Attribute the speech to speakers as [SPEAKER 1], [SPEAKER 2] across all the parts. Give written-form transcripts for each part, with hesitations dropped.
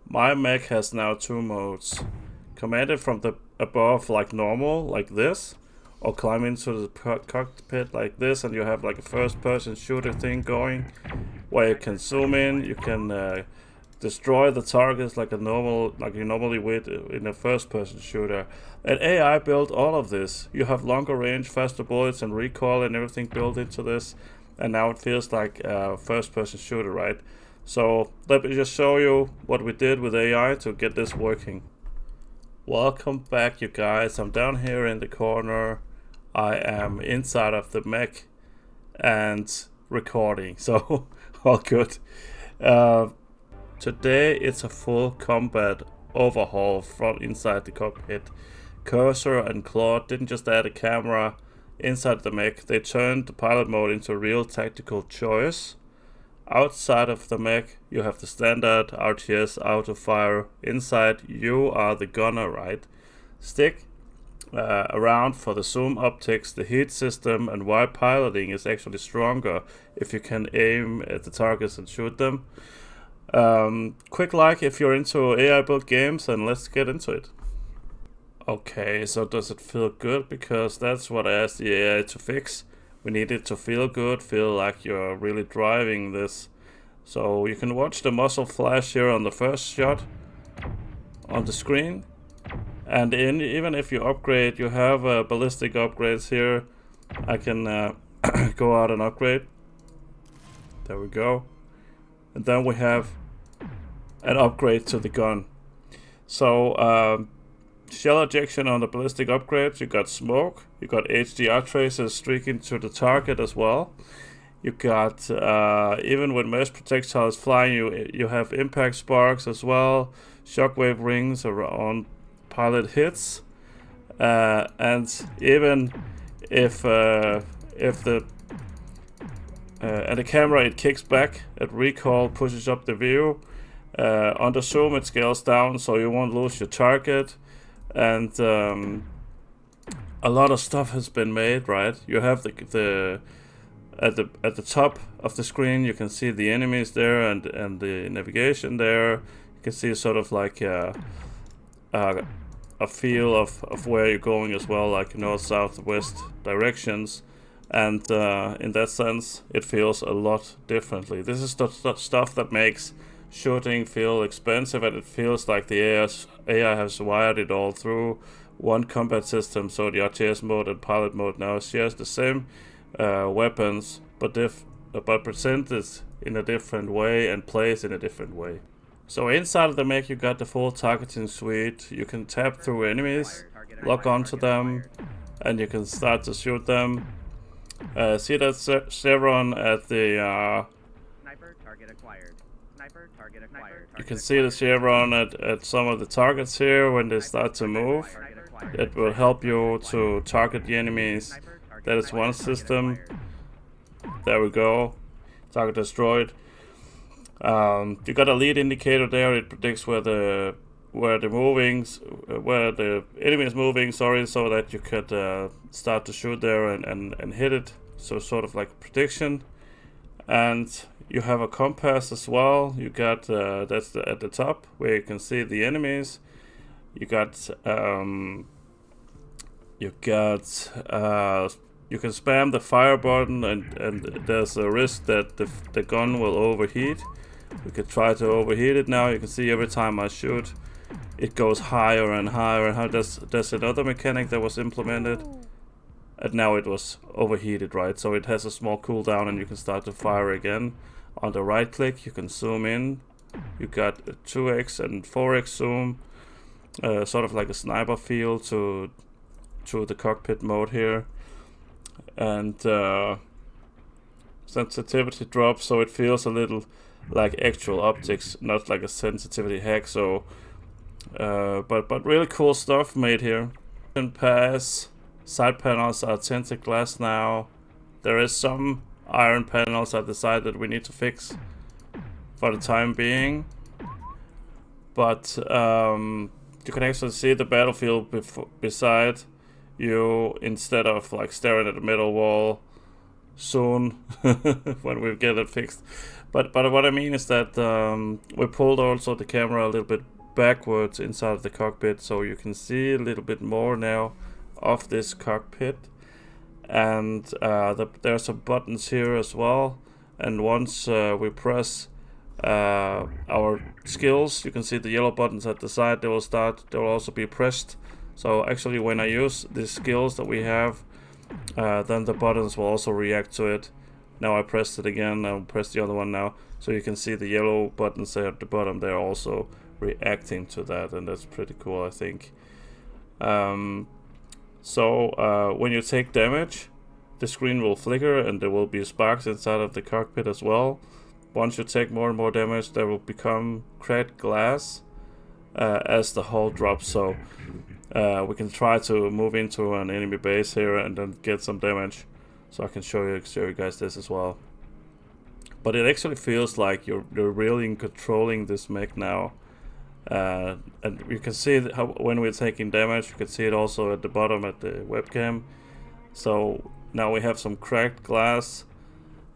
[SPEAKER 1] My mech has now two modes. Command it from the above like normal, like this, or climb into the cockpit like this, and you have like a first person shooter thing going, where you can zoom in, you can destroy the targets like you normally would in a first person shooter. And AI built all of this. You have longer range, faster bullets, and recoil and everything built into this, and now it feels like a first person shooter, right? So let me just show you what we did with AI to get this working. Welcome back, you guys. I'm down here in the corner. I am inside of the mech and recording, so all good. Today it's a full combat overhaul from inside the cockpit. Cursor and Claude didn't just add a camera inside the mech, they turned the pilot mode into a real tactical choice. Outside of the mech you have the standard RTS auto fire. Inside you are the gunner, right? Stick around for the zoom optics, the heat system, and why piloting is actually stronger if you can aim at the targets and shoot them. Quick like if you're into AI built games, and let's get into it. Okay, so does it feel good? Because that's what I asked the AI to fix. We need it to feel good, feel like you're really driving this. So you can watch the muzzle flash here on the first shot on the screen. And even if you upgrade, you have ballistic upgrades here. I can go out and upgrade. There we go. And then we have an upgrade to the gun. So shell ejection on the ballistic upgrades, you got smoke, you got HDR tracers streaking to the target as well. You got, even with mesh projectiles flying, you have impact sparks as well, shockwave rings around pilot hits, and even if the and the camera, it kicks back at recoil, pushes up the view. Under zoom it scales down so you won't lose your target. And a lot of stuff has been made, right? You have at the top of the screen you can see the enemies there and the navigation there. You can see sort of like a feel of where you're going as well, like north, south, west directions. And in that sense it feels a lot differently. This is the stuff that makes shooting feel expensive, and it feels like the AI has wired it all through one combat system. So the RTS mode and pilot mode now shares the same weapons, but presented in a different way and plays in a different way. So inside of the mech you got the full targeting suite. You can tap through enemies, lock onto them, and you can start to shoot them. See that chevron at the you can see the chevron at some of the targets here when they start to move. It will help you to target the enemies. That is one system. There we go. Target destroyed. You got a lead indicator there. It predicts where the enemy is moving, sorry, so that you could start to shoot there and hit it. So sort of like prediction. And you have a compass as well. You got that's at the top where you can see the enemies. You got you can spam the fire button, and there's a risk that the gun will overheat. We could try to overheat it now. You can see every time I shoot, it goes higher and higher and higher. There's another mechanic that was implemented, and now it was overheated, right? So it has a small cooldown and you can start to fire again. On the right click you can zoom in. You got a 2x and 4x zoom, sort of like a sniper feel to the cockpit mode here. And sensitivity drops, so it feels a little like actual optics, not like a sensitivity hack. So but really cool stuff made here. Pass side panels are tinted glass now. There is some iron panels at the side that we need to fix for the time being, but you can actually see the battlefield beside you instead of like staring at the middle wall. soon when we get it fixed. But what I mean is that we pulled also the camera a little bit backwards inside of the cockpit, so you can see a little bit more now of this cockpit. And there are some buttons here as well. And once we press our skills, you can see the yellow buttons at the side. They will also be pressed. So actually, when I use the skills that we have, then the buttons will also react to it. Now I pressed it again. I'll press the other one now, so you can see the yellow buttons there at the bottom. They're also reacting to that, and that's pretty cool, I think. So when you take damage, the screen will flicker and there will be sparks inside of the cockpit as well. Once you take more and more damage, there will become cracked glass as the hull drops. So we can try to move into an enemy base here and then get some damage. So I can show you guys this as well. But it actually feels like you're really controlling this mech now. And you can see how when we're taking damage, you can see it also at the bottom at the webcam. So now we have some cracked glass,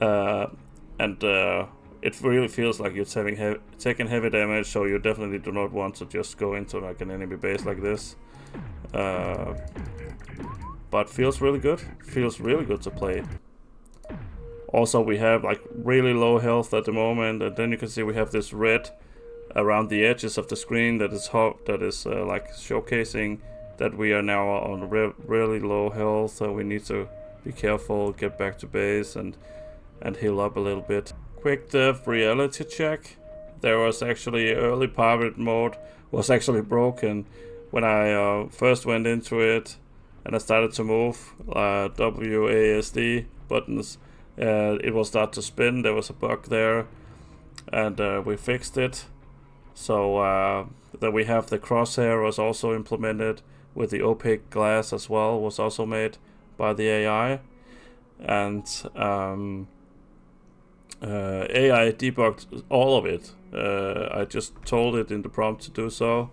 [SPEAKER 1] and it really feels like you're taking heavy damage. So you definitely do not want to just go into like an enemy base like this. But feels really good. Feels really good to play. Also, we have like really low health at the moment, and then you can see we have this red around the edges of the screen that is like showcasing that we are now on really low health. So we need to be careful, get back to base, and heal up a little bit. Quick dev reality check. There was actually early pirate mode was actually broken when I first went into it and I started to move WASD buttons. It will start to spin. There was a bug there, and we fixed it. So that we have the crosshair was also implemented with the opaque glass as well, was also made by the AI. And AI debugged all of it. I just told it in the prompt to do so.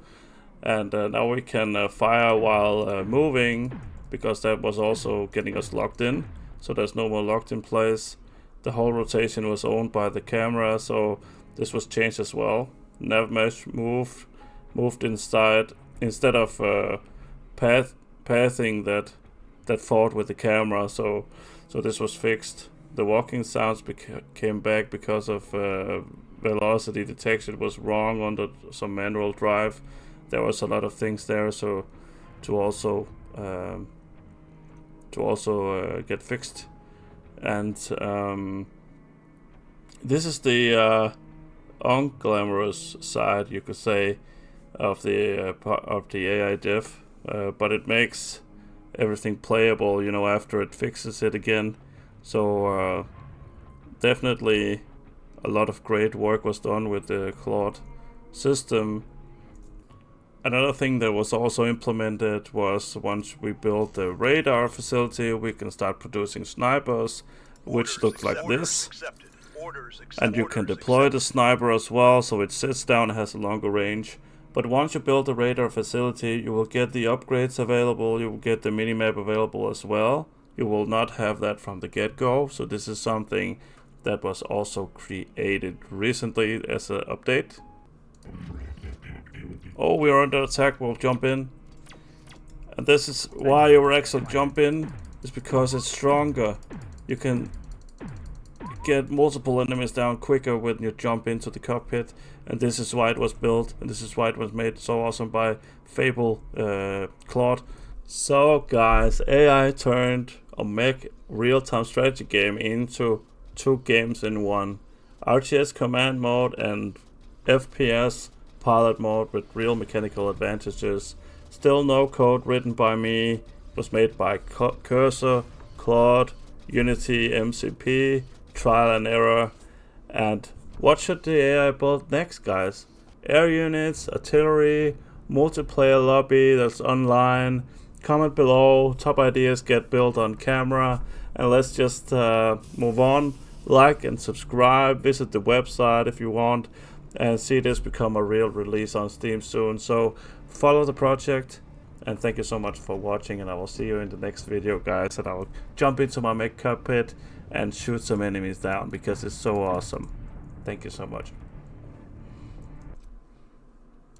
[SPEAKER 1] And now we can fire while moving, because that was also getting us locked in. So there's no more locked in place. The whole rotation was owned by the camera, so this was changed as well. Nav mesh moved inside instead of pathing that fought with the camera. So this was fixed. The walking sounds came back because of velocity detection was wrong under some manual drive. There was a lot of things there, so to also get fixed. And this is the unglamorous side, you could say, of the AI dev, but it makes everything playable, you know, after it fixes it again. So definitely a lot of great work was done with the Claude system. Another thing that was also implemented was once we built the radar facility, we can start producing snipers, which look like this. And you can deploy the sniper as well, so it sits down and has a longer range. But once you build the radar facility, you will get the upgrades available, you will get the minimap available as well. You will not have that from the get-go, so this is something that was also created recently as an update. Oh, we are under attack, we'll jump in. And this is why your Rex will jump in, is because it's stronger. You can get multiple enemies down quicker when you jump into the cockpit, and this is why it was built, and this is why it was made so awesome by Fable Claude. So guys, AI turned a mech real-time strategy game into 2 games in one. RTS command mode and FPS pilot mode with real mechanical advantages. Still no code written by me. It was made by Cursor, Claude, Unity, MCP, trial and error. And what should the AI build next, guys? Air units, artillery, multiplayer lobby that's online. Comment below, top ideas get built on camera. And let's just move on. Like and subscribe, visit the website if you want, and see this become a real release on Steam soon. So follow the project, And thank you so much for watching, and I will see you in the next video, guys. And I will jump into my mech cockpit and shoot some enemies down because it's so awesome. Thank you so much.